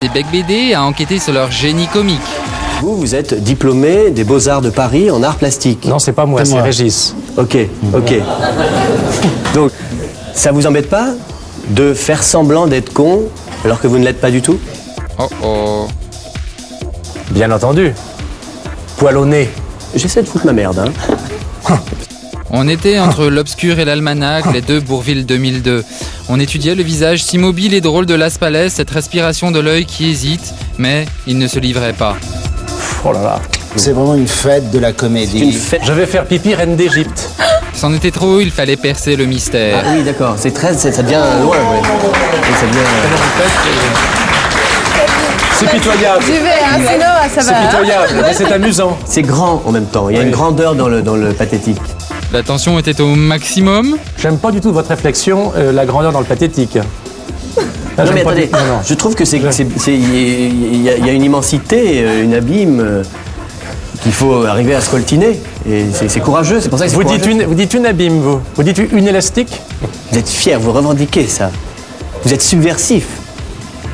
Des Bec BD a enquêté sur leur génie comique. Vous êtes diplômé des Beaux-Arts de Paris en arts plastiques. Non, c'est pas moi, c'est Régis. Ok. Donc, ça vous embête pas de faire semblant d'être con alors que vous ne l'êtes pas du tout? Oh oh. Bien entendu. Poil au nez. J'essaie de foutre ma merde, hein. On était entre l'Obscur et l'Almanach, les deux Bourvil 2002. On étudiait le visage si mobile et drôle de Las Palais, cette respiration de l'œil qui hésite, mais il ne se livrait pas. Oh là là. C'est vraiment une fête de la comédie. Une fête. Je vais faire pipi, reine d'Égypte. C'en était trop, il fallait percer le mystère. Ah oui, d'accord. C'est très, ça devient loin, ouais. Et ça devient. C'est pitoyable. J'y vais, hein, sinon ça C'est va. pitoyable, mais c'est amusant. C'est grand en même temps. Il y a une grandeur dans le pathétique. La tension était au maximum. J'aime pas du tout votre réflexion, la grandeur dans le pathétique. Là, Non j'aime mais pas attendez, du- non. je trouve que il y a une immensité, une abîme qu'il faut arriver à scoltiner. Et c'est courageux, c'est pour ça que c'est courageux. Vous dites une abîme, vous. Vous dites une élastique. Vous êtes fier, vous revendiquez ça. Vous êtes subversif.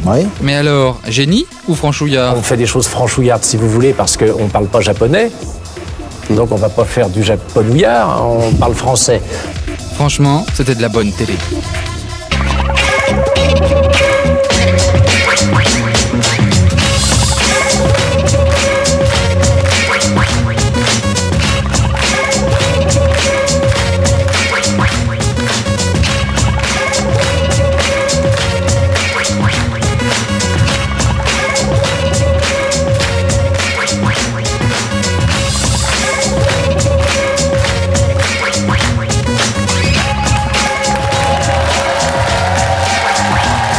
Oui. Mais alors, génie ou franchouillard? On fait des choses franchouillardes si vous voulez, parce qu'on parle pas japonais. Donc on va pas faire du japonouillard, on parle français. Franchement, c'était de la bonne télé.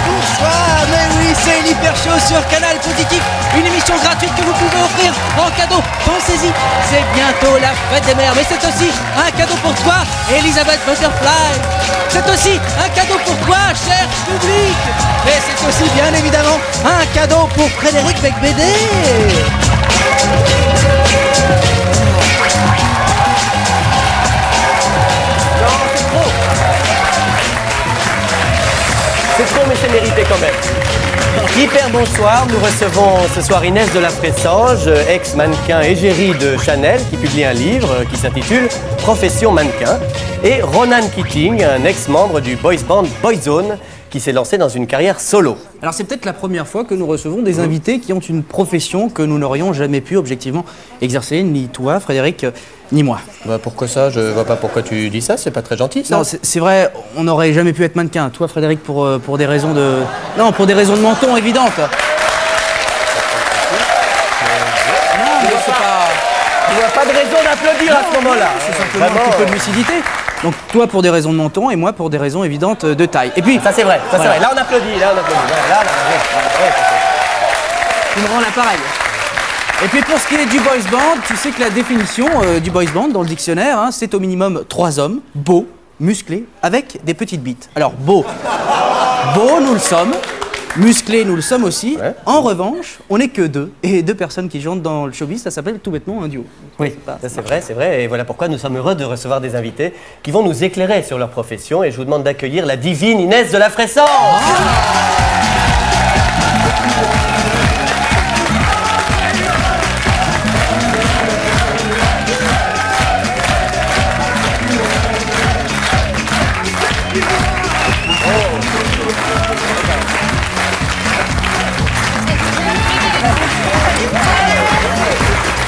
Bonsoir, mais oui, c'est l'Hyper Show sur Canal Positif, une émission gratuite que vous pouvez offrir en cadeau. Pensez-y, c'est bientôt la fête des mères, mais c'est aussi un cadeau pour toi, Elisabeth Butterfly. C'est aussi un cadeau pour toi, cher public. Et c'est aussi bien évidemment un cadeau pour Frédéric Bec BD. C'est trop, mais c'est mérité quand même. Hyper bonsoir, nous recevons ce soir Inès de la Fressange, ex-mannequin égérie de Chanel, qui publie un livre qui s'intitule Profession mannequin, et Ronan Keating, un ex-membre du boys band Boyzone, qui s'est lancé dans une carrière solo. Alors c'est peut-être la première fois que nous recevons des invités qui ont une profession que nous n'aurions jamais pu objectivement exercer, ni toi, Frédéric, ni moi. Bah pourquoi ça? Je vois pas pourquoi tu dis ça, c'est pas très gentil ça. Non, c'est vrai, on n'aurait jamais pu être mannequin. Toi, Frédéric, pour des raisons de... Non, pour des raisons de menton évidentes. Non, mais c'est pas... Il n'y a pas de raison d'applaudir à ce moment-là. C'est simplement un petit peu de lucidité. Donc toi pour des raisons de menton et moi pour des raisons évidentes de taille. Et puis... Ça c'est vrai, ça Voilà. c'est vrai. Là on applaudit, là on applaudit. Là, Tu me rends l'appareil. Et puis pour ce qui est du boys band, tu sais que la définition du boys band dans le dictionnaire, hein, c'est au minimum 3 hommes, beaux, musclés, avec des petites bites. Alors beau, nous le sommes. Musclés, nous le sommes aussi. Ouais. En revanche, on n'est que deux. Et 2 personnes qui chantent dans le showbiz, ça s'appelle tout bêtement un duo. Oui, ça c'est vrai, c'est vrai. Et voilà pourquoi nous sommes heureux de recevoir des invités qui vont nous éclairer sur leur profession. Et je vous demande d'accueillir la divine Inès de la Fressange.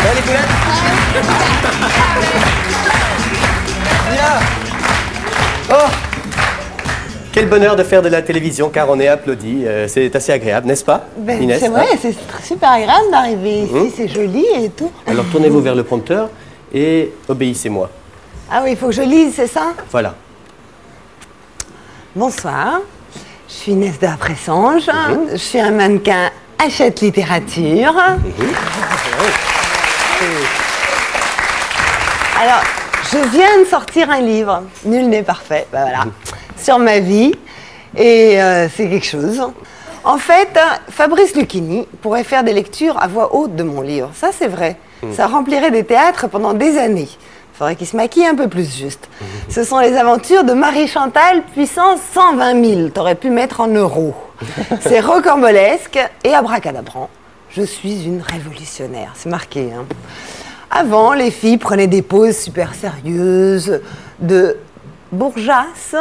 Salut, les poulettes. Viens. Oh, quel bonheur de faire de la télévision car on est applaudi. C'est assez agréable, n'est-ce pas, Ben, Inès? c'est vrai, c'est super agréable d'arriver ici, c'est joli et tout. Alors tournez-vous vers le prompteur et obéissez-moi. Ah oui, il faut que je lise, c'est ça? Voilà. Bonsoir, je suis Inès de la Fressange, je suis un mannequin Hachette Littérature. Alors, je viens de sortir un livre, Nul n'est parfait, ben voilà, sur ma vie, et c'est quelque chose. En fait, Fabrice Lucchini pourrait faire des lectures à voix haute de mon livre, ça c'est vrai. Ça remplirait des théâtres pendant des années. Il faudrait qu'il se maquille un peu plus juste. Ce sont les aventures de Marie-Chantal, puissance 120 000. T'aurais pu mettre en euros. C'est rocambolesque et abracadabrant. Je suis une révolutionnaire. C'est marqué, hein. Avant, les filles prenaient des poses super sérieuses, de bourgeasses.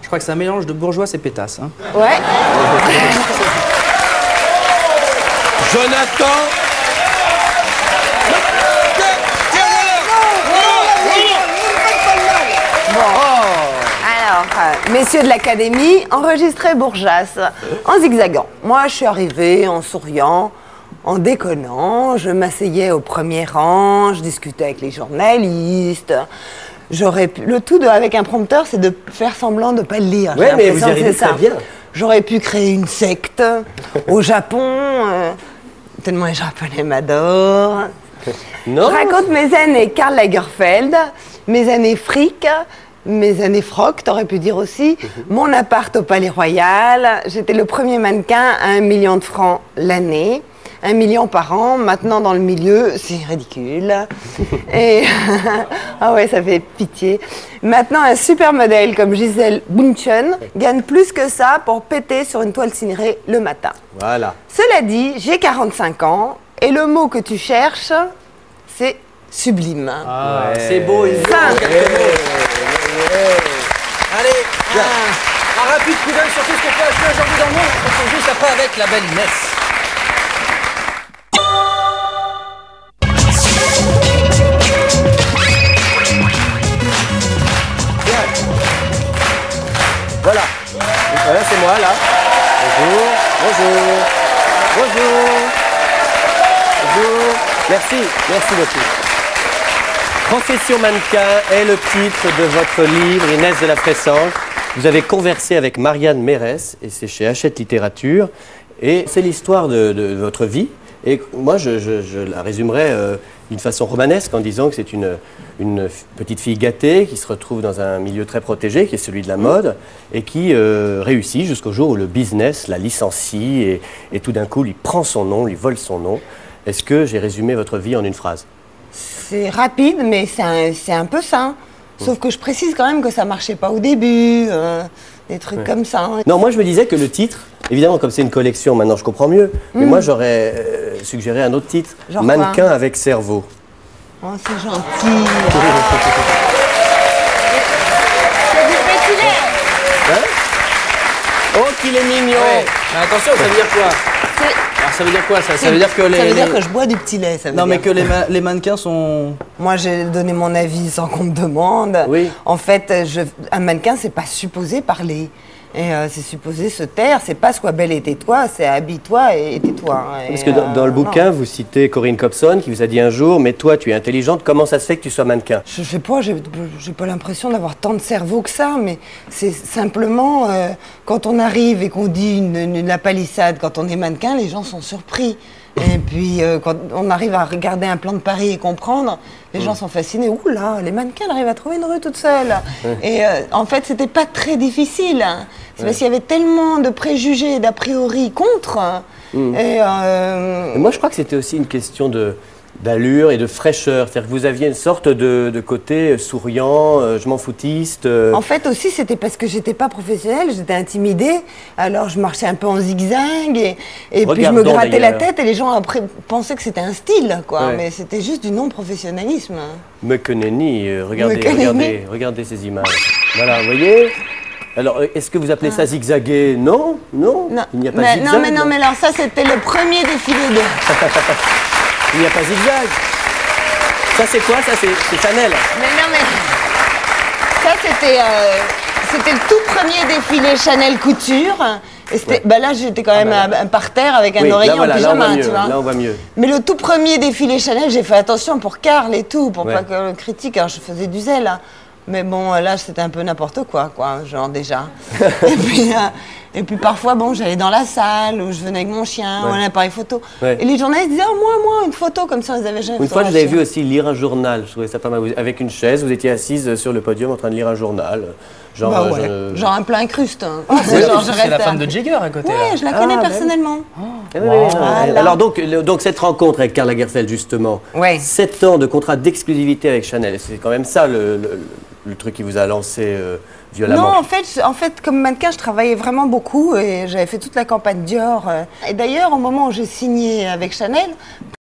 Je crois que c'est un mélange de bourgeoise et pétasse. Hein. Ouais. Jonathan. Alors, messieurs de l'académie, enregistrez Bourgeass en zigzagant. Moi, je suis arrivée en souriant, en déconnant. Je m'asseyais au premier rang, je discutais avec les journalistes. Le tout avec un prompteur, c'est de faire semblant de ne pas le lire. Oui, mais vous y arrivez très bien. J'aurais pu créer une secte au Japon, tellement les Japonais m'adorent. Je raconte mes années Karl Lagerfeld, mes années fric, mes années froc, t'aurais pu dire aussi, mon appart au Palais Royal. J'étais le premier mannequin à 1 million de francs l'année, 1 million par an. Maintenant, dans le milieu, c'est ridicule. Et ah ouais, ça fait pitié. Maintenant, un super modèle comme Gisèle Bündchen gagne plus que ça pour péter sur une toile cinérée le matin. Voilà. Cela dit, j'ai 45 ans et le mot que tu cherches, c'est sublime. Ah, c'est beau, il Allez, un rapide coup d'œil sur tout ce qu'on peut acheter aujourd'hui dans le monde. On se retrouve juste après avec la belle Inès. Voilà. Voilà, c'est moi là. Bonjour. Bonjour. Bonjour. Bonjour. Merci. Merci beaucoup. Profession mannequin est le titre de votre livre, Inès de la Fressange. Vous avez conversé avec Marianne Mérès, et c'est chez Hachette Littérature. Et c'est l'histoire de votre vie. Et moi, je la résumerai d'une façon romanesque en disant que c'est une petite fille gâtée qui se retrouve dans un milieu très protégé, qui est celui de la mode, et qui réussit jusqu'au jour où le business la licencie et tout d'un coup lui prend son nom, lui vole son nom. Est-ce que j'ai résumé votre vie en une phrase ? C'est rapide, mais c'est un peu ça. Sauf que je précise quand même que ça marchait pas au début, des trucs comme ça. Non, moi je me disais que le titre, évidemment comme c'est une collection, maintenant je comprends mieux, mais moi j'aurais suggéré un autre titre, genre Mannequin quoi avec cerveau. Oh, c'est gentil. Hein? Oh, qu'il est mignon. Ouais. Mais attention, ça veut dire quoi? Alors ça veut dire quoi ça? Ça veut dire que Ça veut dire que je bois du petit lait, ça veut Non, dire. mais que les mannequins sont... Moi, j'ai donné mon avis sans qu'on me demande. Oui. En fait, un mannequin, c'est pas supposé parler. Et c'est supposé se taire. C'est pas sois belle et tais-toi, c'est habille-toi et tais-toi. Parce que dans le bouquin, vous citez Corinne Copson qui vous a dit un jour, mais toi tu es intelligente, comment ça se fait que tu sois mannequin? Je sais pas, j'ai pas l'impression d'avoir tant de cerveau que ça, mais c'est simplement quand on arrive et qu'on dit la palissade, quand on est mannequin, les gens sont surpris. Et puis quand on arrive à regarder un plan de Paris et comprendre, les gens sont fascinés. Ouh là, les mannequins arrivent à trouver une rue toute seule. Et en fait, c'était pas très difficile. C'est parce qu'il y avait tellement de préjugés et d'a priori contre. Et moi je crois que c'était aussi une question d'allure et de fraîcheur. C'est-à-dire que vous aviez une sorte de côté souriant, je m'en foutiste. En fait aussi, c'était parce que j'étais pas professionnelle, j'étais intimidée. Alors je marchais un peu en zigzag et puis je me grattais la tête et les gens après pensaient que c'était un style, quoi. Ouais. Mais c'était juste du non-professionnalisme. Me que nenni, regardez, Me que nenni. regardez ces images. Voilà, vous voyez? Alors, est-ce que vous appelez ça zigzaguer? Non, non, il n'y a pas mais, zigzag. non, mais alors ça, c'était le premier défilé de... Il n'y a pas zigzag. Ça, c'est quoi? Ça, c'est Chanel. Mais non, mais... Ça, c'était le tout premier défilé Chanel Couture. Et c'était, là, j'étais quand même par terre avec un oreiller en pyjama, tu vois. Là, on voit mieux. Mais le tout premier défilé Chanel, j'ai fait attention pour Karl et tout, pour pas que le critique. Alors, je faisais du zèle, hein. Mais bon, là, c'était un peu n'importe quoi, genre déjà. Et puis parfois, bon, j'allais dans la salle, ou je venais avec mon chien, ou un appareil photo. Ouais. Et les journalistes disaient, oh, moi, une photo, comme ça, ils avaient jamais Une fois, je vous photographié. avais vu aussi lire un journal. Je trouvais ça pas mal. Avec une chaise, vous étiez assise sur le podium en train de lire un journal. Genre, Bah ouais. Genre un plein incruste. Hein. C'est Genre, je la reste femme de Jagger à côté. Ouais, là. je la connais Ah, personnellement. Oui, oui, oui. Voilà. Alors donc cette rencontre avec Karl Lagerfeld justement, Ouais. 7 ans de contrat d'exclusivité avec Chanel, c'est quand même ça le truc qui vous a lancé violemment. Non, en fait, comme mannequin, je travaillais vraiment beaucoup et j'avais fait toute la campagne Dior. Et d'ailleurs, au moment où j'ai signé avec Chanel,